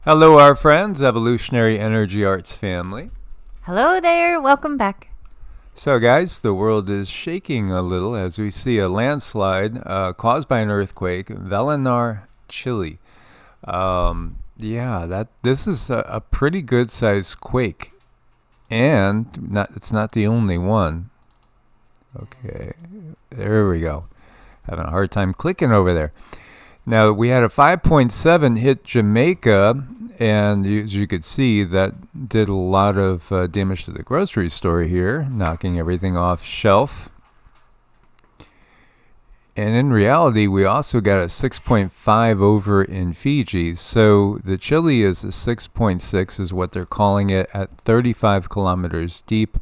Hello, our friends, Evolutionary Energy Arts family. Hello there, welcome back. So, guys, the world is shaking a little as we see a landslide caused by an earthquake, Velenar, Chile. This is a pretty good-sized quake, and it's not the only one. Okay, there we go. Having a hard time clicking over there. Now, we had a 5.7 hit Jamaica, and as you could see, that did a lot of damage to the grocery store here, knocking everything off shelf. And in reality, we also got a 6.5 over in Fiji. So the Chile is a 6.6 is what they're calling it at 35 kilometers deep.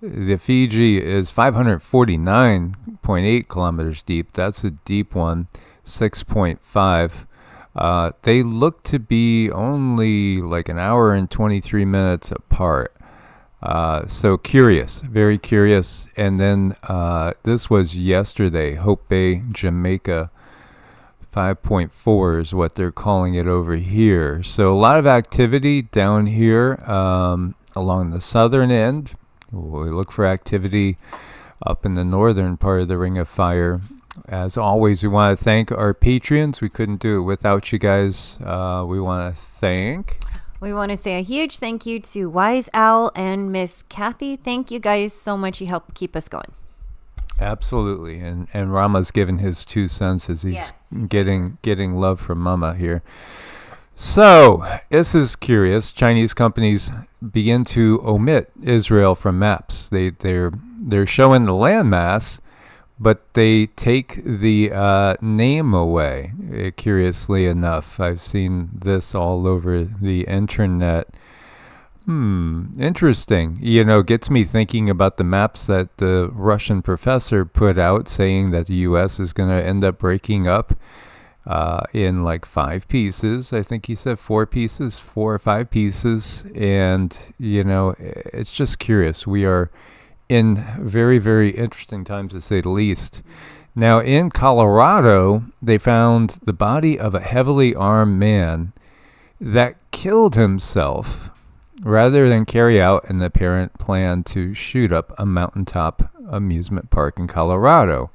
The Fiji is 549.8 kilometers deep. That's a deep one. 6.5. They look to be only like an hour and 23 minutes apart. So curious, very curious. And then this was yesterday, Hope Bay, Jamaica. 5.4 is what they're calling it over here. So a lot of activity down here along the southern end. We look for activity up in the northern part of the Ring of Fire. As always, we want to thank our Patreons. We couldn't do it without you guys. We want to We want to say a huge thank you to Wise Owl and Miss Kathy. Thank you guys so much. You help keep us going. Absolutely. And Rama's given his 2 cents as he's getting love from Mama here. So, this is curious. Chinese companies begin to omit Israel from maps. They're showing the landmass, but they take the name away, curiously enough. I've seen this all over the internet. Interesting. Gets me thinking about the maps that the Russian professor put out saying that the U.S. is going to end up breaking up in like 5 pieces. I think he said 4 pieces, 4 or 5 pieces. And, it's just curious. We are in very, very interesting times, to say the least. Now, in Colorado, they found the body of a heavily armed man that killed himself rather than carry out an apparent plan to shoot up a mountaintop amusement park in Colorado.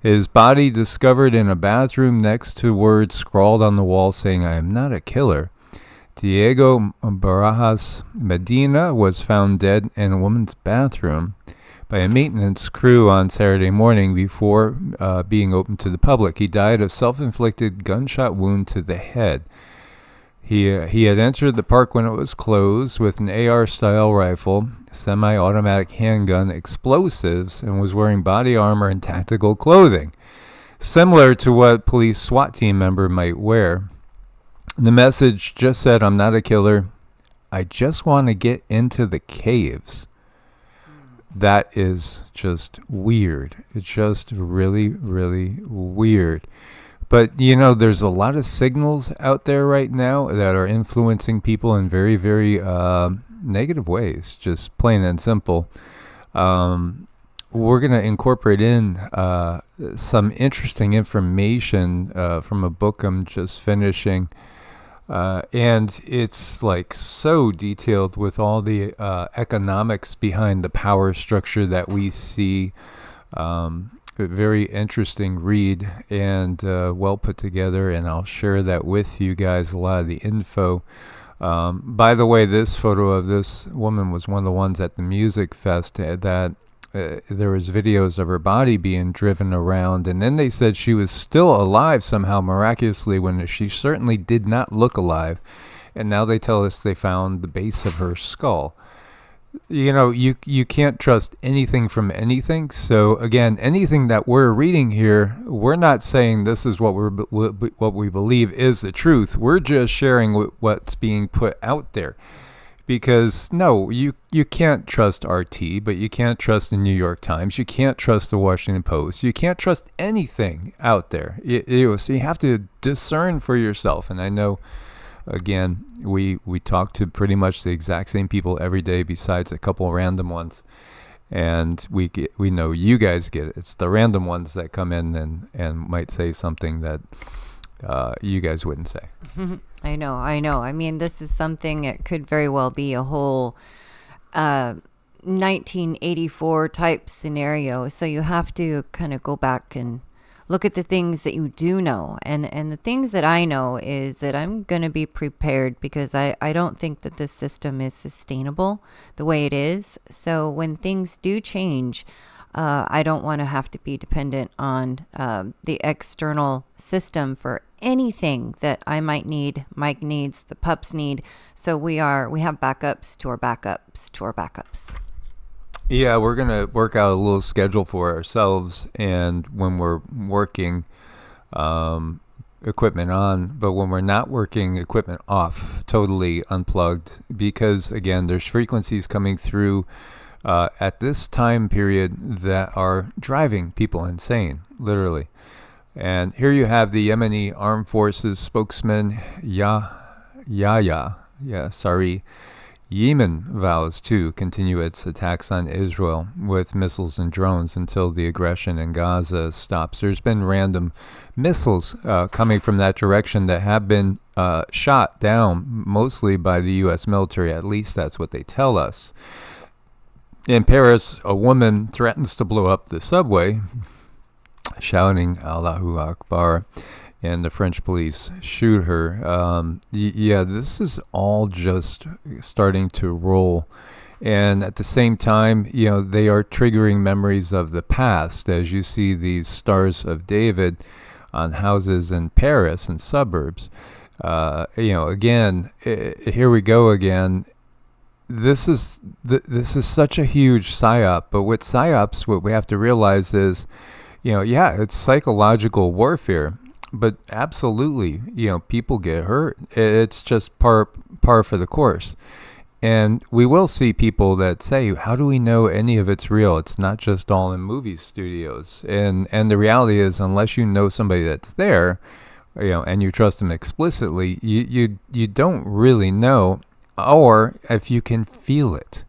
His body discovered in a bathroom next to words scrawled on the wall saying, "I am not a killer." Diego Barajas Medina was found dead in a woman's bathroom by a maintenance crew on Saturday morning before being opened to the public. He died of self-inflicted gunshot wound to the head. He had entered the park when it was closed with an AR-style rifle, semi-automatic handgun, explosives, and was wearing body armor and tactical clothing, similar to what police SWAT team member might wear. The message just said, "I'm not a killer. I just want to get into the caves." That is just weird. It's just really, really weird. But, there's a lot of signals out there right now that are influencing people in very, very negative ways, just plain and simple. We're going to incorporate in some interesting information from a book I'm just finishing. And it's like so detailed with all the economics behind the power structure that we see. A very interesting read and well put together, and I'll share that with you guys, a lot of the info. By the way, this photo of this woman was one of the ones at the Music Fest that there was videos of her body being driven around, and then they said she was still alive somehow miraculously when she certainly did not look alive. And now they tell us they found the base of her skull. You can't trust anything from anything. So again, anything that we're reading here, we're not saying this is what we believe is the truth. We're just sharing what's being put out there. Because no, you can't trust RT, but you can't trust the New York Times. You can't trust the Washington Post. You can't trust anything out there. So you have to discern for yourself. And I know, again, we talk to pretty much the exact same people every day, besides a couple random ones. And we know you guys get it. It's the random ones that come in and might say something that you guys wouldn't say. I know. I mean, this is something that could very well be a whole 1984 type scenario. So you have to kind of go back and look at the things that you do know. And the things that I know is that I'm going to be prepared, because I don't think that this system is sustainable the way it is. So when things do change, I don't want to have to be dependent on the external system for anything that I might need, Mike needs, the pups need. So we have backups to our backups to our backups. Yeah, we're going to work out a little schedule for ourselves, and when we're working equipment on, but when we're not working equipment off, totally unplugged, because again, there's frequencies coming through at this time period that are driving people insane, literally. And here you have the Yemeni Armed Forces spokesman Yemen vows to continue its attacks on Israel with missiles and drones until the aggression in Gaza stops. There's been random missiles coming from that direction that have been shot down mostly by the U.S. military. At least that's what they tell us. In Paris, a woman threatens to blow up the subway, shouting Allahu Akbar, and the French police shoot her. Yeah, this is all just starting to roll. And at the same time, they are triggering memories of the past, as you see these Stars of David on houses in Paris and suburbs. Again, here we go again. This is such a huge psyop. But with psyops, what we have to realize is, it's psychological warfare. But absolutely, people get hurt. It's just par for the course. And we will see people that say, how do we know any of it's real? It's not just all in movie studios. And the reality is, unless you know somebody that's there, and you trust them explicitly, you don't really know. Or if you can feel it,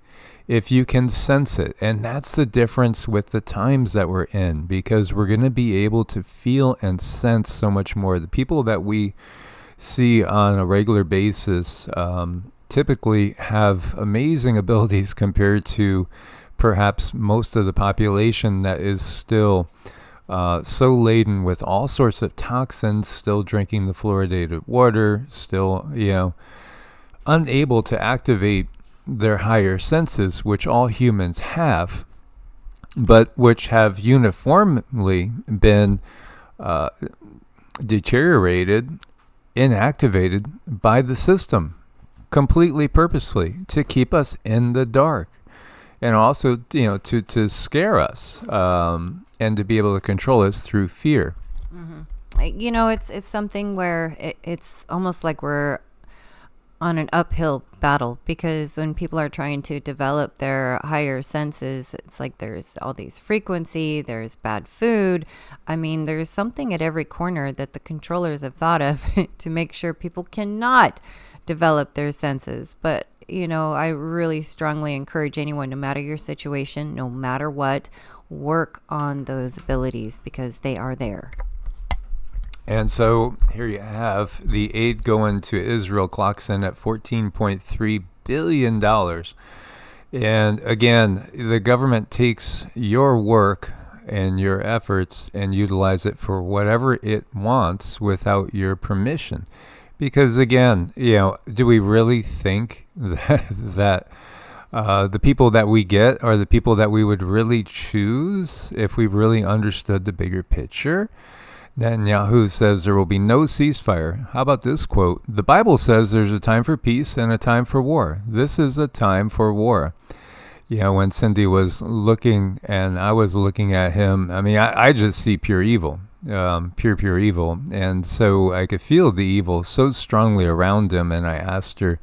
if you can sense it. And that's the difference with the times that we're in, because we're going to be able to feel and sense so much more. The people that we see on a regular basis typically have amazing abilities compared to perhaps most of the population that is still so laden with all sorts of toxins, still drinking the fluoridated water, still, unable to activate their higher senses, which all humans have, but which have uniformly been deteriorated, inactivated by the system, completely purposefully, to keep us in the dark, and also to scare us, and to be able to control us through fear. Mm-hmm. It's something where it's almost like we're on an uphill battle, because when people are trying to develop their higher senses, it's like there's all these frequency, there's bad food. I mean, there's something at every corner that the controllers have thought of to make sure people cannot develop their senses. But, I really strongly encourage anyone, no matter your situation, no matter what, work on those abilities, because they are there. And so here you have the aid going to Israel clocks in at $14.3 billion. And again, the government takes your work and your efforts and utilize it for whatever it wants without your permission. Because again, do we really think that the people that we get are the people that we would really choose if we really understood the bigger picture? Netanyahu says there will be no ceasefire. How about this quote? The Bible says there's a time for peace and a time for war. This is a time for war. When Cindy was looking and I was looking at him, I mean, I just see pure evil, pure evil. And so I could feel the evil so strongly around him. And I asked her,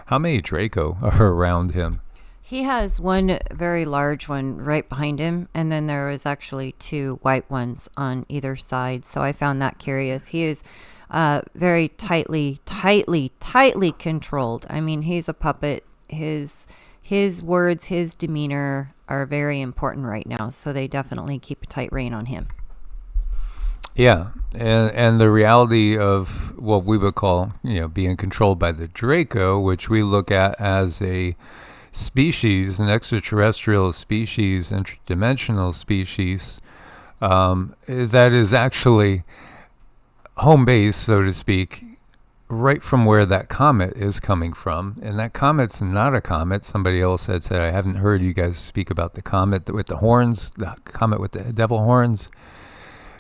how many Draco are around him? He has one very large one right behind him, and then there is actually two white ones on either side. So I found that curious. He is very tightly controlled. I mean, he's a puppet. His words, his demeanor are very important right now. So they definitely keep a tight rein on him. Yeah, and the reality of what we would call, being controlled by the Draco, which we look at as a species, an extraterrestrial species, interdimensional species, that is actually home base, so to speak, right from where that comet is coming from. And that comet's not a comet. Somebody else had said, I haven't heard you guys speak about the comet with the horns, the comet with the devil horns.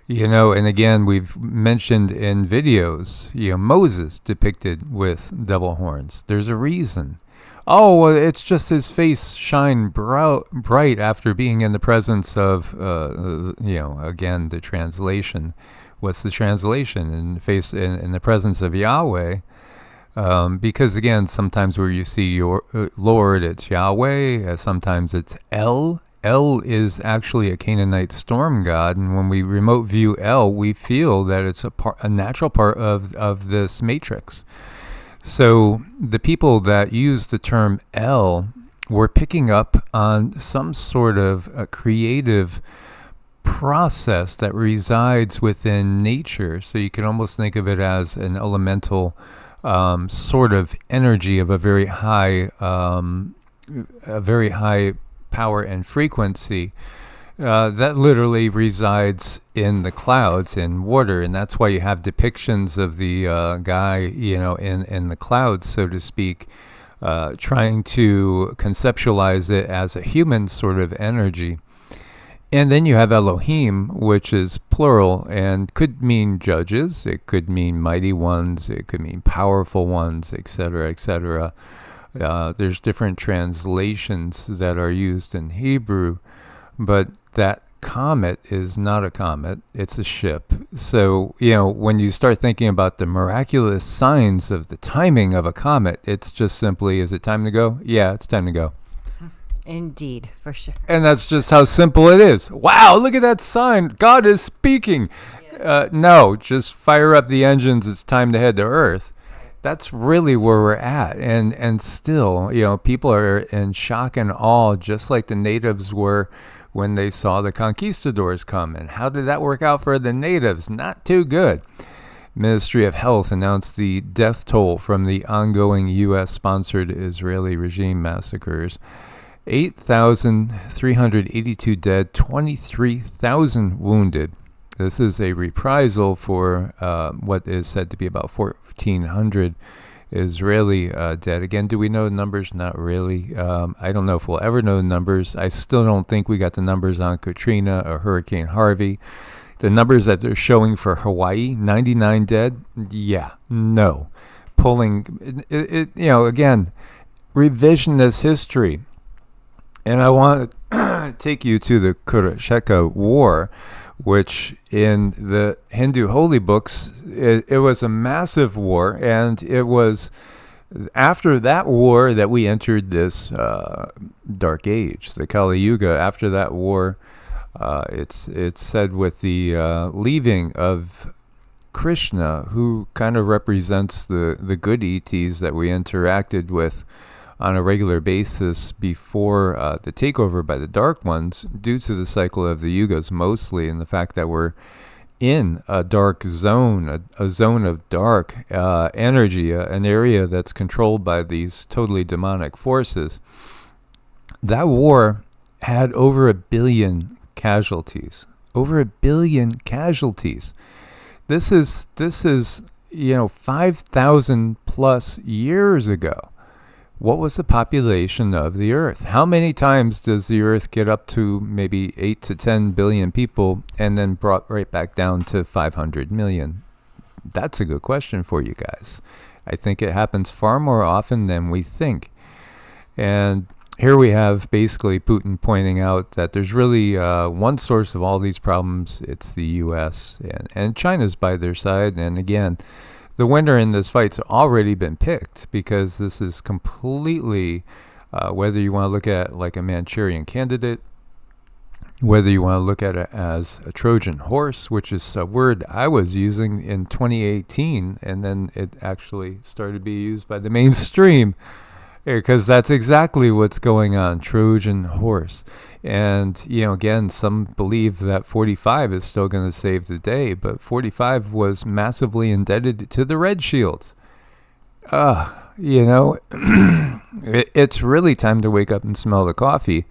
And again, we've mentioned in videos, Moses depicted with devil horns. There's a reason. Oh, well, it's just his face shine bright after being in the presence of, again, the translation. What's the translation? In the presence of Yahweh. Because again, sometimes where you see your Lord, it's Yahweh. Sometimes it's El. El is actually a Canaanite storm god, and when we remote view El, we feel that it's a natural part of this matrix. So the people that use the term El were picking up on some sort of a creative process that resides within nature. So you can almost think of it as an elemental sort of energy of a very high power and frequency that literally resides in the clouds, in water. And that's why you have depictions of the guy, in the clouds, so to speak, trying to conceptualize it as a human sort of energy. And then you have Elohim, which is plural and could mean judges, it could mean mighty ones, it could mean powerful ones, etc., etc. There's different translations that are used in Hebrew, but that comet is not a comet, it's a ship. So, when you start thinking about the miraculous signs of the timing of a comet, it's just simply, is it time to go? Yeah, it's time to go. Indeed, for sure. And that's just how simple it is. Wow, look at that sign. God is speaking. Yeah. No, just fire up the engines. It's time to head to Earth. That's really where we're at. And still, people are in shock and awe, just like the natives were when they saw the conquistadors come. And how did that work out for the natives? Not too good. Ministry of Health announced the death toll from the ongoing U.S.-sponsored Israeli regime massacres. 8,382 dead, 23,000 wounded. This is a reprisal for what is said to be about 1,400 Israeli dead. Again, do we know the numbers? Not really. I don't know if we'll ever know the numbers. I still don't think we got the numbers on Katrina or Hurricane Harvey. The numbers that they're showing for Hawaii, 99 dead. Yeah, no. Pulling, again, revisionist history. And I want to take you to the Kurukshetra War, which in the Hindu holy books, it was a massive war. And it was after that war that we entered this dark age, the Kali Yuga. After that war, it's said with the leaving of Krishna, who kind of represents the good ETs that we interacted with on a regular basis before the takeover by the Dark Ones, due to the cycle of the Yugas mostly, and the fact that we're in a dark zone, a zone of dark energy, an area that's controlled by these totally demonic forces. That war had over 1 billion casualties. Over 1 billion casualties. This is 5,000 plus years ago. What was the population of the Earth? How many times does the Earth get up to maybe 8 to 10 billion people and then brought right back down to 500 million? That's a good question for you guys. I think it happens far more often than we think. And here we have basically Putin pointing out that there's really one source of all these problems. It's the U.S. and China's by their side. And again, the winner in this fight's already been picked, because this is completely, whether you want to look at like a Manchurian candidate, whether you want to look at it as a Trojan horse, which is a word I was using in 2018, and then it actually started to be used by the mainstream. Because that's exactly what's going on, Trojan horse. And, again, some believe that 45 is still going to save the day, but 45 was massively indebted to the Red Shields. It's really time to wake up and smell the coffee.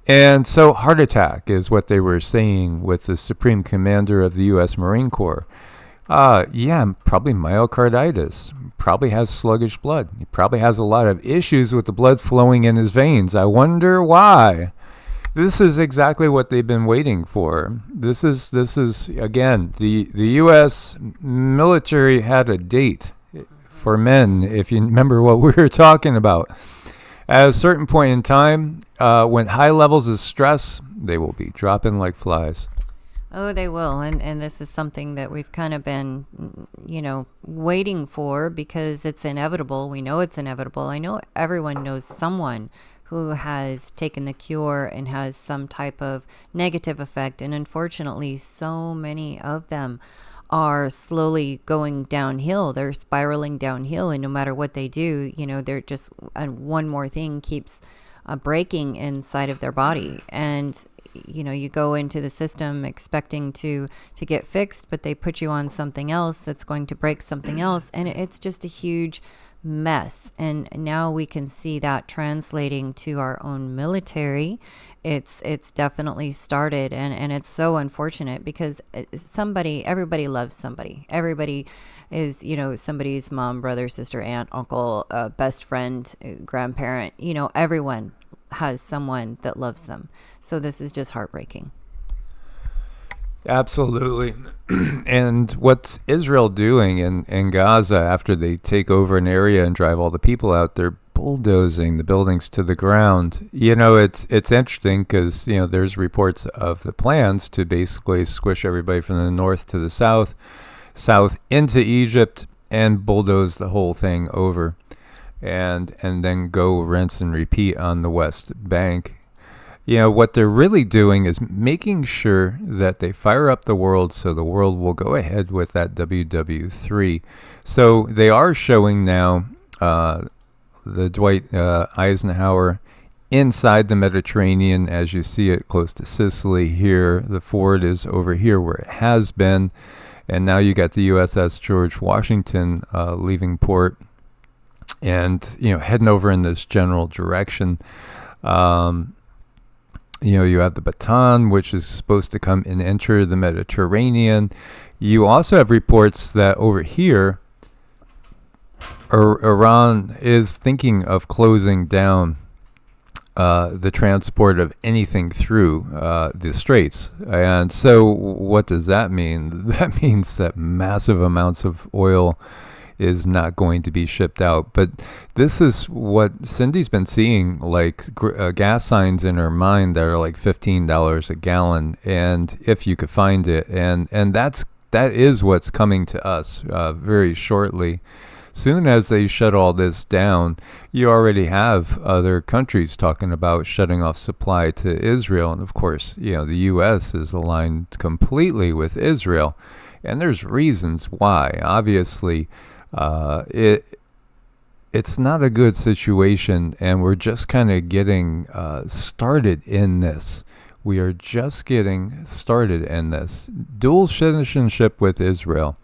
And so heart attack is what they were saying with the Supreme Commander of the U.S. Marine Corps. Probably myocarditis. Probably has sluggish blood. He probably has a lot of issues with the blood flowing in his veins. I wonder why. This is exactly what they've been waiting for. This is again, the U.S. military had a date for men, if you remember what we were talking about. At a certain point in time, when high levels of stress, they will be dropping like flies. Oh, they will. And this is something that we've kind of been, waiting for because it's inevitable. We know it's inevitable. I know everyone knows someone who has taken the cure and has some type of negative effect. And unfortunately, so many of them are slowly going downhill. They're spiraling downhill. And no matter what they do, they're just, one more thing keeps breaking inside of their body. And you go into the system expecting to get fixed, but they put you on something else that's going to break something else, and it's just a huge mess. And now we can see that translating to our own military. It's definitely started, and it's so unfortunate because everybody loves somebody. Everybody is, somebody's mom, brother, sister, aunt, uncle, best friend, grandparent, everyone has someone that loves them. So this is just heartbreaking. Absolutely. And what's Israel doing in Gaza after they take over an area and drive all the people out? They're bulldozing the buildings to the ground. It's interesting because, there's reports of the plans to basically squish everybody from the north to the south into Egypt and bulldoze the whole thing over. And then go rinse and repeat on the West Bank. What they're really doing is making sure that they fire up the world so the world will go ahead with that WW3. So they are showing now the Dwight Eisenhower inside the Mediterranean as you see it close to Sicily here. The fort is over here where it has been. And now you got the USS George Washington leaving port and heading over in this general direction. You have the Bataan, which is supposed to come and enter the Mediterranean. You also have reports that over here, Iran is thinking of closing down the transport of anything through the straits. And so what does that mean? That means that massive amounts of oil is not going to be shipped out. But this is what Cindy's been seeing, like gas signs in her mind that are like $15 a gallon, and if you could find it, and that is what's coming to us very shortly. Soon as they shut all this down, you already have other countries talking about shutting off supply to Israel, and of course, the U.S. is aligned completely with Israel, and there's reasons why. Obviously, it's not a good situation, and we're just kind of getting started in this. We are just getting started in this dual citizenship with Israel.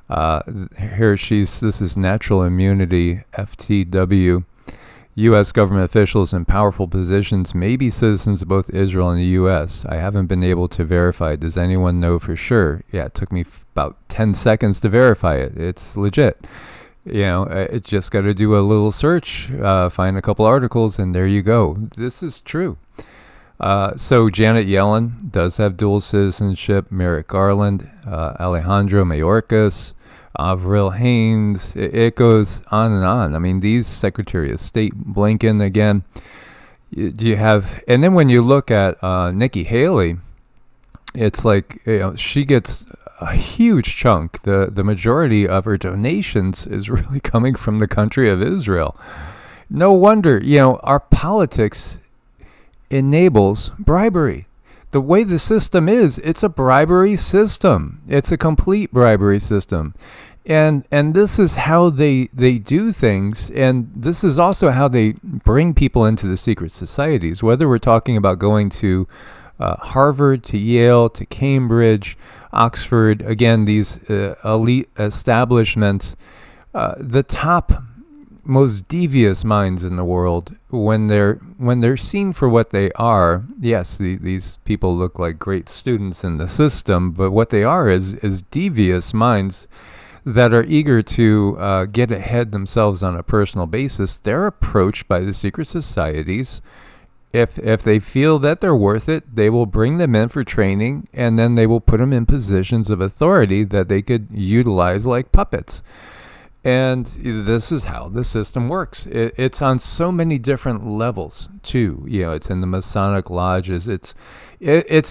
This is natural immunity, FTW. U.S. government officials in powerful positions may be citizens of both Israel and the U.S. I haven't been able to verify. Does anyone know for sure? Yeah, it took me about 10 seconds to verify it. It's legit. It just got to do a little search, find a couple articles, and there you go. This is true. So Janet Yellen does have dual citizenship. Merrick Garland, Alejandro Mayorkas, Avril Haines, it goes on and on. I mean, these Secretary of State, Blinken again. Do you have, and then when you look at Nikki Haley, it's like she gets a huge chunk. The majority of her donations is really coming from the country of Israel. No wonder, our politics enables bribery. The way the system is, it's a bribery system. It's a complete bribery system. And this is how they do things, and this is also how they bring people into the secret societies. Whether we're talking about going to Harvard, to Yale, to Cambridge, Oxford, again, these elite establishments, the top most devious minds in the world, when they're seen for what they are, yes, these people look like great students in the system, but what they are is devious minds that are eager to get ahead themselves on a personal basis. They're approached by the secret societies. If they feel that they're worth it, they will bring them in for training, and then they will put them in positions of authority that they could utilize like puppets. And this is how the system works. It's on so many different levels too. It's in the Masonic lodges. It's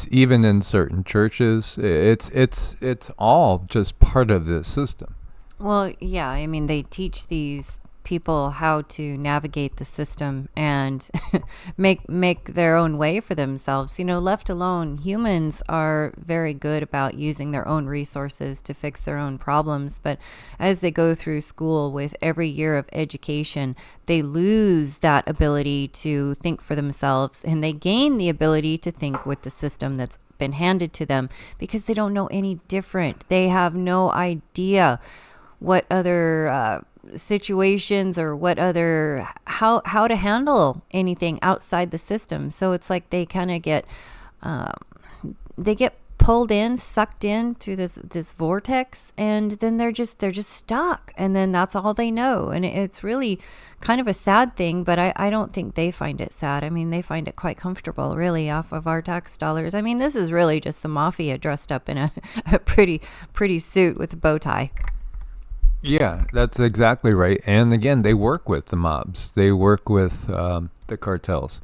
even in certain churches. It's all just part of this system. Well, yeah, I mean, they teach these people how to navigate the system and make their own way for themselves. Left alone, humans are very good about using their own resources to fix their own problems. But as they go through school, with every year of education, they lose that ability to think for themselves, and they gain the ability to think with the system that's been handed to them, because they don't know any different. They have no idea what other situations or what other how to handle anything outside the system. So it's like they kind of get pulled in, sucked in through this vortex, and then they're just stuck, and then that's all they know. And it's really kind of a sad thing, but I don't think they find it sad. I mean, they find it quite comfortable, really, off of our tax dollars. I mean, this is really just the mafia dressed up in a pretty suit with a bow tie. Yeah, that's exactly right. And again, they work with the mobs. They work with the cartels.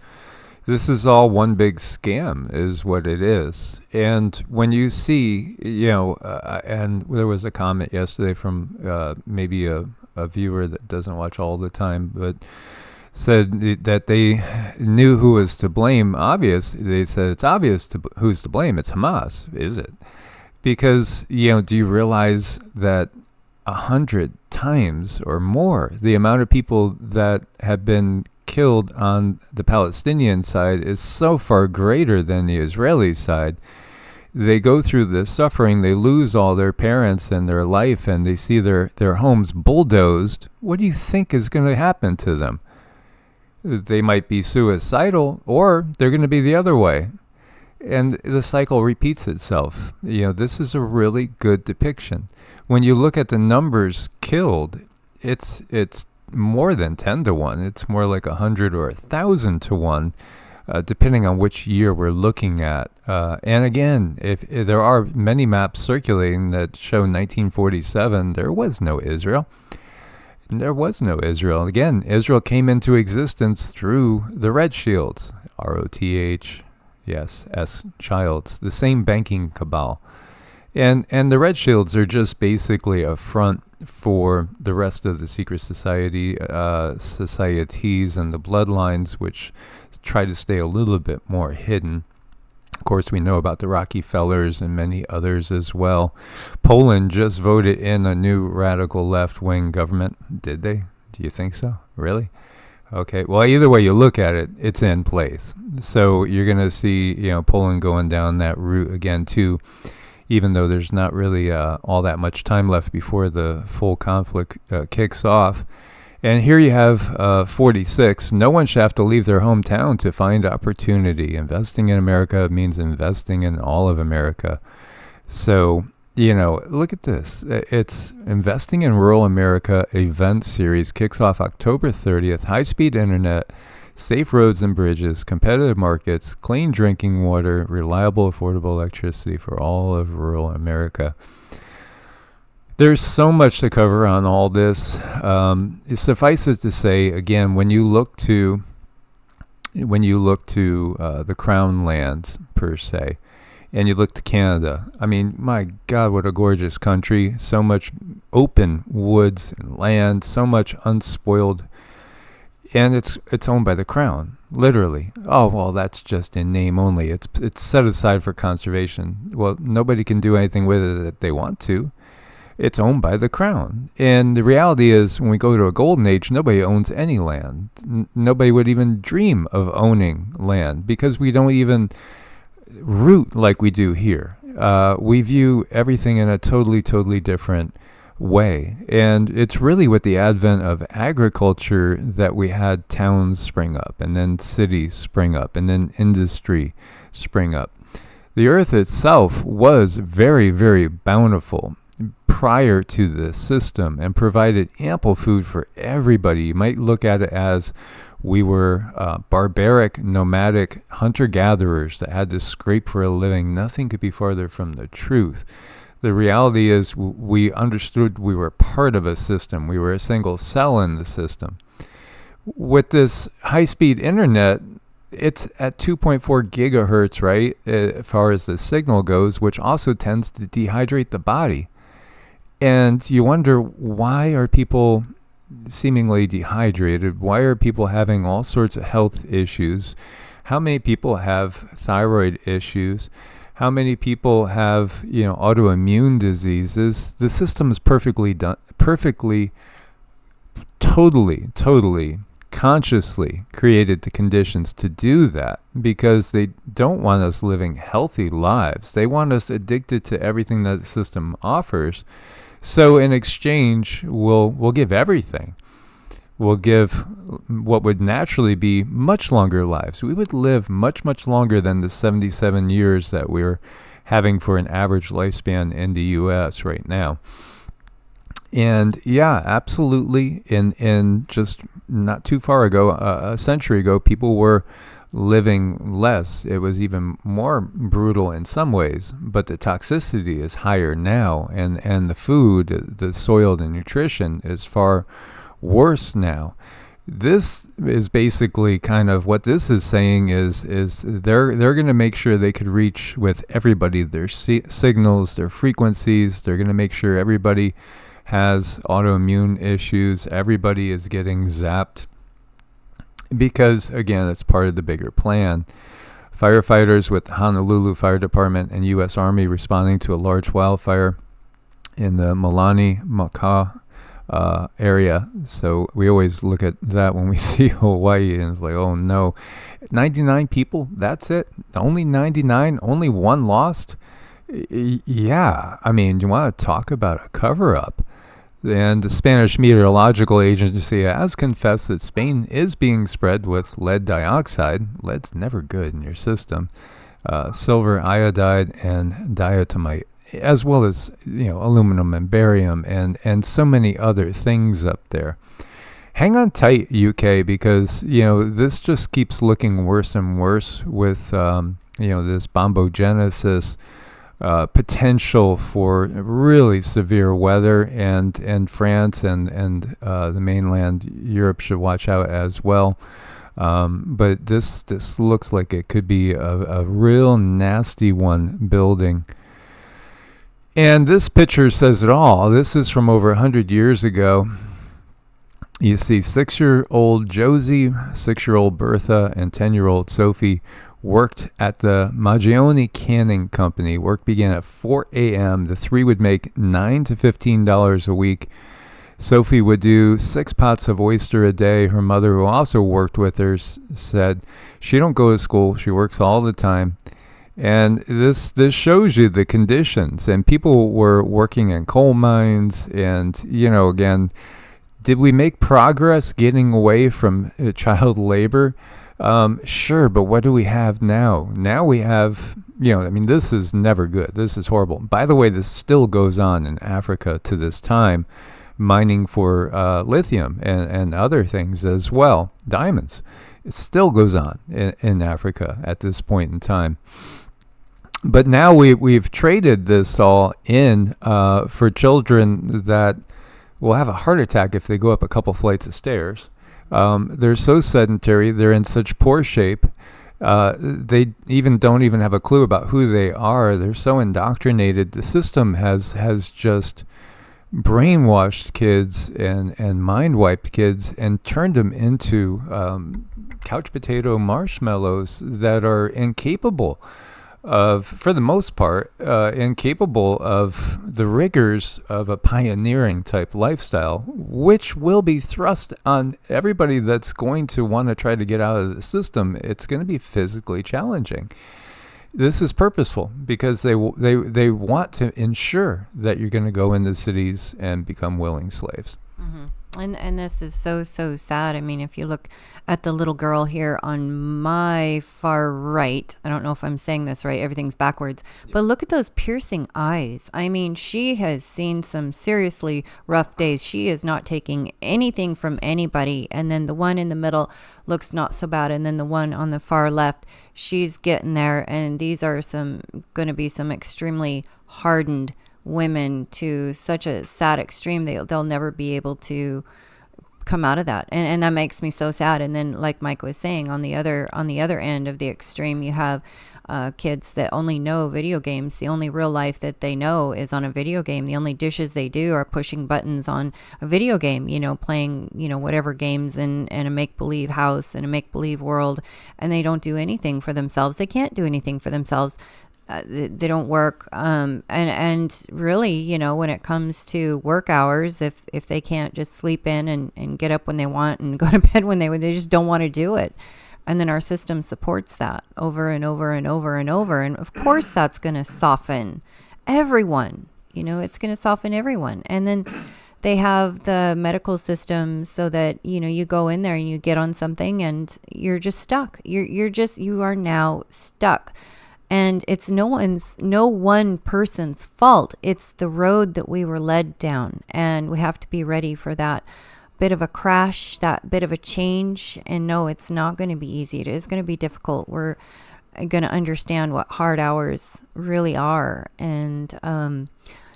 This is all one big scam, is what it is. And when you see, and there was a comment yesterday from maybe a viewer that doesn't watch all the time, but said that they knew who was to blame. They said it's obvious who's to blame. It's Hamas, is it? Because, do you realize that 100 times or more the amount of people that have been killed on the Palestinian side is so far greater than the Israeli side? They go through this suffering, they lose all their parents and their life, and they see their homes bulldozed. What do you think is going to happen to them? They might be suicidal, or they're going to be the other way. And the cycle repeats itself. This is a really good depiction. When you look at the numbers killed, it's more than 10 to 1. It's more like 100 or 1,000 to 1, depending on which year we're looking at. And again, if there are many maps circulating that show 1947, there was no Israel. There was no Israel. Again, Israel came into existence through the Red Shields, ROTH, yes, S Childs, the same banking cabal. And the Red Shields are just basically a front for the rest of the secret societies and the bloodlines, which try to stay a little bit more hidden. Of course, we know about the Rockefellers and many others as well. Poland just voted in a new radical left-wing government. Did they? Do you think so? Really? Okay. Well, either way you look at it, it's in place. So you're going to see, Poland going down that route again too, even though there's not really all that much time left before the full conflict kicks off. And here you have 46. No one should have to leave their hometown to find opportunity. Investing in America means investing in all of America. So, look at this. It's Investing in Rural America event series kicks off October 30th. High-speed internet, safe roads and bridges, competitive markets, clean drinking water, reliable, affordable electricity for all of rural America. There's so much to cover on all this. It suffices to say, again, when you look to the Crown lands per se, and you look to Canada, I mean, my God, what a gorgeous country! So much open woods and land, so much unspoiled. And it's owned by the Crown, literally. Oh, well, that's just in name only. It's set aside for conservation. Well, nobody can do anything with it that they want to. it's owned by the crown. And the reality is, when we go to a golden age, nobody owns any land. Nobody would even dream of owning land because we don't even root like we do here. We view everything in a totally, totally different way. And it's really with the advent of agriculture that we had towns spring up, and then cities spring up, and then industry spring up. The earth itself was very, very bountiful prior to this system and provided ample food for everybody. You might look at it as we were barbaric, nomadic hunter-gatherers that had to scrape for a living. Nothing could be farther from the truth. The reality is we understood we were part of a system. We were a single cell in the system. With this high-speed internet, it's at 2.4 gigahertz, right, as far as the signal goes, which also tends to dehydrate the body. And you wonder, why are people seemingly dehydrated? Why are people having all sorts of health issues? How many people have thyroid issues? How many people have, autoimmune diseases? The system is perfectly, totally consciously created the conditions to do that, because they don't want us living healthy lives. They want us addicted to everything that the system offers. So in exchange, we'll give everything. We'll give what would naturally be much longer lives. We would live much, much longer than the 77 years that we're having for an average lifespan in the U.S. right now. And yeah, absolutely. In just not too far ago, a century ago, people were living less. It was even more brutal in some ways, but the toxicity is higher now, and the food, the soil, the nutrition is far worse now. This is basically kind of what this is saying is they're going to make sure they could reach with everybody, their signals, their frequencies. They're going to make sure everybody has autoimmune issues. Everybody is getting zapped because, again, it's part of the bigger plan. Firefighters with the Honolulu Fire Department and U.S. Army responding to a large wildfire in the Malani Maka area. So we always look at that when we see Hawaii, and it's like, oh no, 99 people, that's it? Only 99, only one lost? Yeah, I mean, you want to talk about a cover-up. And the Spanish Meteorological Agency has confessed that Spain is being spread with lead dioxide. Lead's never good in your system. Silver iodide and diatomite, as well as aluminum and barium and so many other things up there. Hang on tight, UK, because this just keeps looking worse and worse with this bombogenesis. Potential for really severe weather, and France and the mainland Europe should watch out as well. But this looks like it could be a real nasty one building. And this picture says it all. This is from over 100 years ago. You see 6-year-old Josie, 6-year-old Bertha, and 10-year-old Sophie worked at the Magione Canning Company. Work began at 4 a.m. The three would make $9 to $15 a week. Sophie would do 6 pots of oyster a day. Her mother, who also worked with her, said she don't go to school. She works all the time. And this shows you the conditions. And people were working in coal mines. And, again, did we make progress getting away from child labor? Sure, but what do we have now? Now we have, this is never good. This is horrible. By the way, this still goes on in Africa to this time, mining for lithium and other things as well, diamonds. It still goes on in Africa at this point in time. But now we've traded this all in for children that will have a heart attack if they go up a couple flights of stairs. They're so sedentary. They're in such poor shape. They don't even have a clue about who they are. They're so indoctrinated. The system has just brainwashed kids and mind-wiped kids and turned them into couch potato marshmallows that are incapable for the most part, incapable of the rigors of a pioneering type lifestyle, which will be thrust on everybody that's going to want to try to get out of the system. It's going to be physically challenging. This is purposeful because they want to ensure that you're going to go into cities and become willing slaves. Mm-hmm. And this is so sad. I mean, if you look at the little girl here on my far right, I don't know if I'm saying this right, everything's backwards, but look at those piercing eyes. I mean, she has seen some seriously rough days. She is not taking anything from anybody. And then the one in the middle looks not so bad. And then the one on the far left, she's getting there. And these are going to be some extremely hardened women to such a sad extreme. They'll never be able to come out of that, and that makes me so sad. And then, like Mike was saying, on the other end of the extreme, you have kids that only know video games. The only real life that they know is on a video game. The only dishes they do are pushing buttons on a video game, playing whatever games in a make-believe house, in a make-believe world, and they don't do anything for themselves. They can't do anything for themselves. They don't work, and really, when it comes to work hours, if they can't just sleep in and get up when they want and go to bed when they just don't want to do it. And then our system supports that over and over and over and over. And of course, that's going to soften everyone. It's going to soften everyone. And then they have the medical system so that, you go in there and you get on something and you're just stuck. You are now stuck. And it's no one person's fault. It's the road that we were led down. And we have to be ready for that bit of a crash, that bit of a change. And no, it's not going to be easy. It is going to be difficult. We're going to understand what hard hours really are. And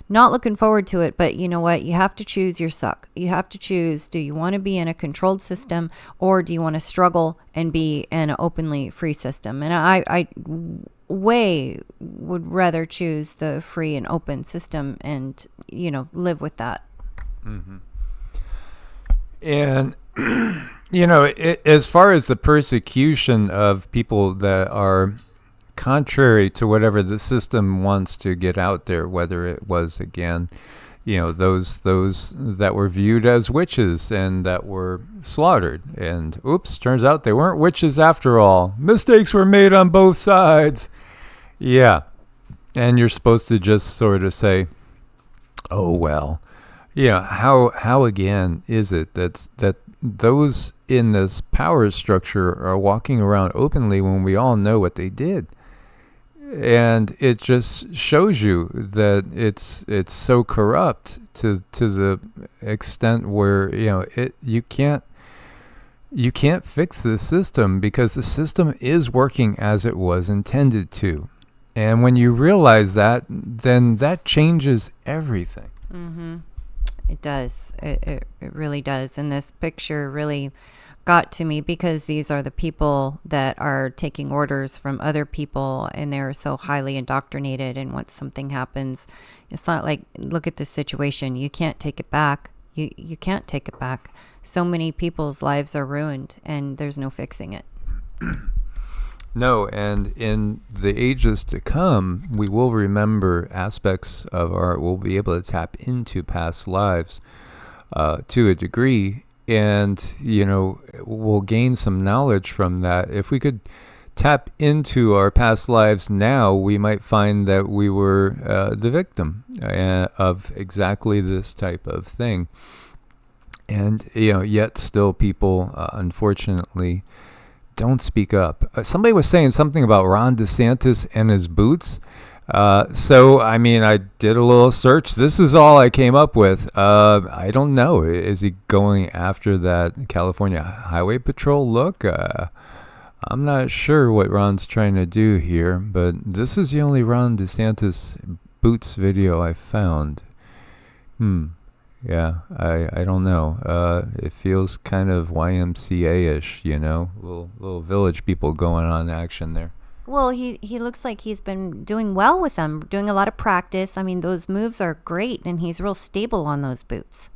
not looking forward to it. But you know what? You have to choose your suck. You have to choose, do you want to be in a controlled system, or do you want to struggle and be in an openly free system? And I way would rather choose the free and open system and live with that. Mm-hmm. And as far as the persecution of people that are contrary to whatever the system wants to get out there, whether it was again those that were viewed as witches and that were slaughtered, and oops, turns out they weren't witches after all. Mistakes were made on both sides. Yeah. And you're supposed to just sort of say, oh well. How again is it that those in this power structure are walking around openly when we all know what they did? And it just shows you that it's so corrupt to the extent where you can't fix the system, because the system is working as it was intended to. And when you realize that, then that changes everything. Mm-hmm. It does. It really does. And this picture really got to me, because these are the people that are taking orders from other people, and they're so highly indoctrinated. And once something happens, it's not like, look at this situation, you can't take it back. You can't take it back. So many people's lives are ruined, and there's no fixing it. No, and in the ages to come, we will remember aspects of we'll be able to tap into past lives to a degree, and we'll gain some knowledge from that. If we could tap into our past lives now, we might find that we were the victim of exactly this type of thing. And yet still people unfortunately don't speak up. Somebody was saying something about Ron DeSantis and his boots. So, I mean, I did a little search. This is all I came up with. I don't know. Is he going after that California Highway Patrol look? I'm not sure what Ron's trying to do here, but this is the only Ron DeSantis boots video I found. Yeah, I don't know. It feels kind of YMCA-ish, little village people going on action there. Well, he looks like he's been doing well with them, doing a lot of practice. I mean, those moves are great, and he's real stable on those boots.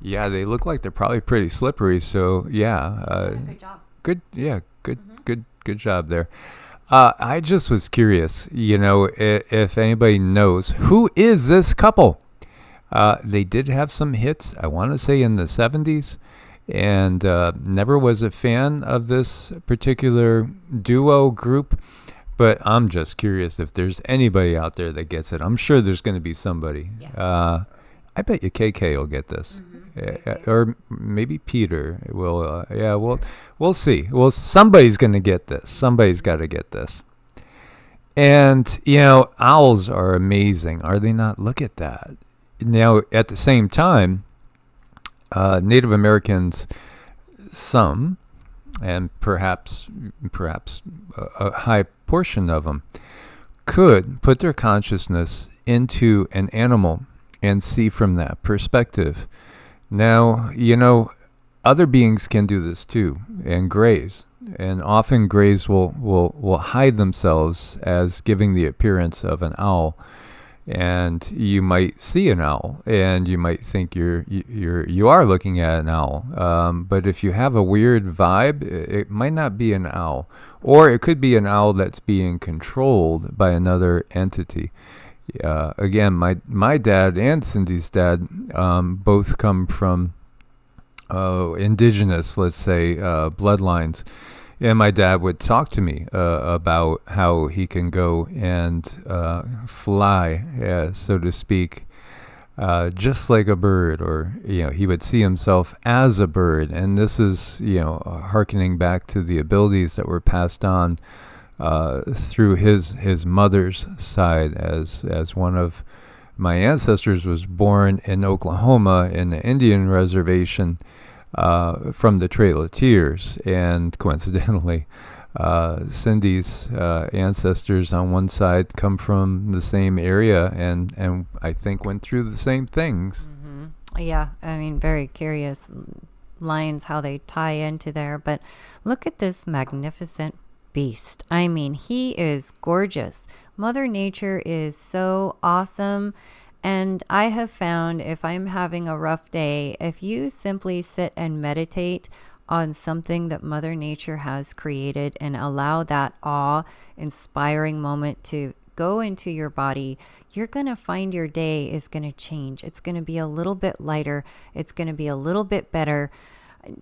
Yeah, they look like they're probably pretty slippery. So yeah, good job. Good, yeah, good, good job there. I just was curious, if anybody knows who is this couple. They did have some hits, I want to say in the 70s, and never was a fan of this particular duo group. But I'm just curious if there's anybody out there that gets it. I'm sure there's going to be somebody. Yeah. I bet you KK will get this, or maybe Peter will. Yeah, we'll see. Well, somebody's going to get this. Somebody's got to get this. And owls are amazing, are they not? Look at that. Now, at the same time, Native Americans, some, and perhaps a high portion of them, could put their consciousness into an animal and see from that perspective. Now, other beings can do this too, and grays. And often grays will hide themselves as giving the appearance of an owl. And you might see an owl, and you might think you are looking at an owl. But if you have a weird vibe, it might not be an owl, or it could be an owl that's being controlled by another entity. Again, my dad and Cindy's dad both come from indigenous, let's say, bloodlines. And my dad would talk to me about how he can go and fly, so to speak, just like a bird, or he would see himself as a bird. And this is hearkening back to the abilities that were passed on through his mother's side, as one of my ancestors was born in Oklahoma in the Indian reservation. From the Trail of Tears, and coincidentally, Cindy's ancestors on one side come from the same area, and I think went through the same things. Mm-hmm. Yeah, I mean, very curious lines how they tie into there. But look at this magnificent beast. I mean, he is gorgeous. Mother Nature is so awesome. And I have found if I'm having a rough day, if you simply sit and meditate on something that Mother Nature has created and allow that awe-inspiring moment to go into your body, you're going to find your day is going to change. It's going to be a little bit lighter. It's going to be a little bit better.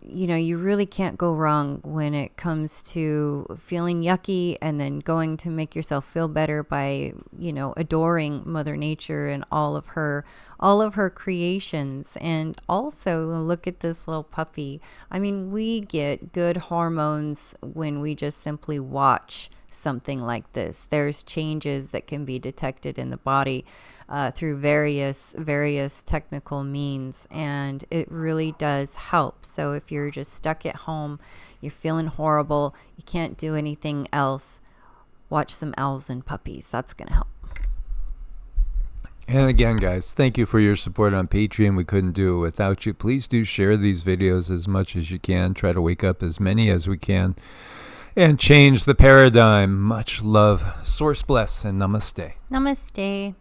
You really can't go wrong when it comes to feeling yucky and then going to make yourself feel better by, adoring Mother Nature and all of her creations. And also look at this little puppy. I mean, we get good hormones when we just simply watch something like this. There's changes that can be detected in the body through various technical means, and it really does help. So if you're just stuck at home, you're feeling horrible, you can't do anything else, watch some owls and puppies. That's going to help. And again, guys, thank you for your support on Patreon. We couldn't do it without you. Please do share these videos as much as you can. Try to wake up as many as we can and change the paradigm. Much love. Source bless and namaste. Namaste.